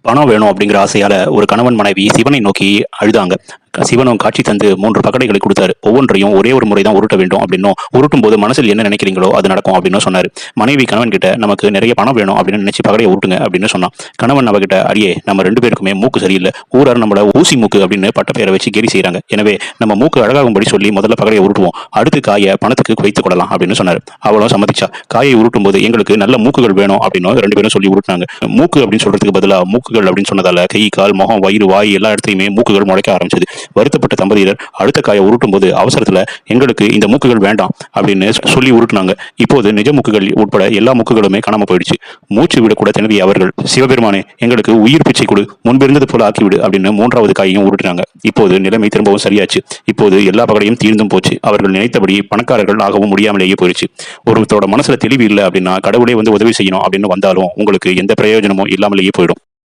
பணம் வேணும் அப்படிங்கிற ஆசையால ஒரு கணவன் மனைவி சிவனை நோக்கி அழுதாங்க. சிவனும் காட்சி தந்து 3 பகடைகளை கொடுத்தாரு. ஒவ்வொன்றையும் ஒரே ஒரு முறை தான் உருட்ட வேண்டும் அப்படின்னும், உருட்டும் போது மனசில் என்ன நினைக்கிறீங்களோ அது நடக்கும் அப்படின்னு சொன்னாரு. மனைவி கணவன் கிட்ட நமக்கு நிறைய பணம் வேணும் அப்படின்னு நினைச்சு பகடையை உருட்டுங்க அப்படின்னு சொன்னான். கணவன் அவகிட்ட, அடியே நம்ம 2 பேருக்குமே மூக்கு சரியில்லை, ஊரார் நம்மள ஊசி மூக்கு அப்படின்னு பட்ட பெயரை வச்சு கேலி செய்யறாங்க. எனவே நம்ம மூக்கு அழகாகும்படி சொல்லி முதல்ல பகடையை உருட்டுவோம், அடுத்து காயை பணத்துக்கு வைத்துக் கொள்ளலாம் அப்படின்னு சொன்னாரு. அவளும் சம்மதிச்சா. காயை உருட்டும் போது எங்களுக்கு நல்ல மூக்குகள் வேணும் அப்படின்னு 2 பேரும் சொல்லி உருட்டினாங்க. மூக்கு அப்படின்னு சொல்றதுக்கு பதிலா மூக்குகள் அப்படின்னு சொன்னதால கை, கால், முகம், வயிறு, வாய் எல்லா இடத்துலயுமே மூக்குகள் முளைக்க ஆரம்பிச்சது. வருத்தப்பட்ட தம்பதியர் அடுத்த காயை உருட்டும் போது அவசரத்துல எங்களுக்கு இந்த மூக்குகள் வேண்டாம் அப்படின்னு சொல்லி உருட்டுனாங்க. இப்போது நிஜ மூக்குகள் உட்பட எல்லா மூக்குகளுமே காணாம போயிடுச்சு. மூச்சு விட கூட திணறிய அவர்கள், சிவபெருமானே எங்களுக்கு உயிர் பிச்சை கொடு, முன்பிருந்தது போல ஆக்கிவிடு அப்படின்னு 3வது காயையும் உருட்டினாங்க. இப்போது நிலைமை திரும்பவும் சரியாச்சு. இப்போது எல்லா பகடையும் தீர்ந்தும் போச்சு. அவர்கள் நினைத்தபடி பணக்காரர்கள் ஆகவும் முடியாமலேயே போயிடுச்சு. ஒருத்தரோட மனசுல தெளிவு இல்லை அப்படின்னா கடவுளே வந்து உதவி செய்யணும் அப்படின்னு வந்தாலும் உங்களுக்கு எந்த பிரயோஜனமும் இல்லாமலேயே போயிடும்.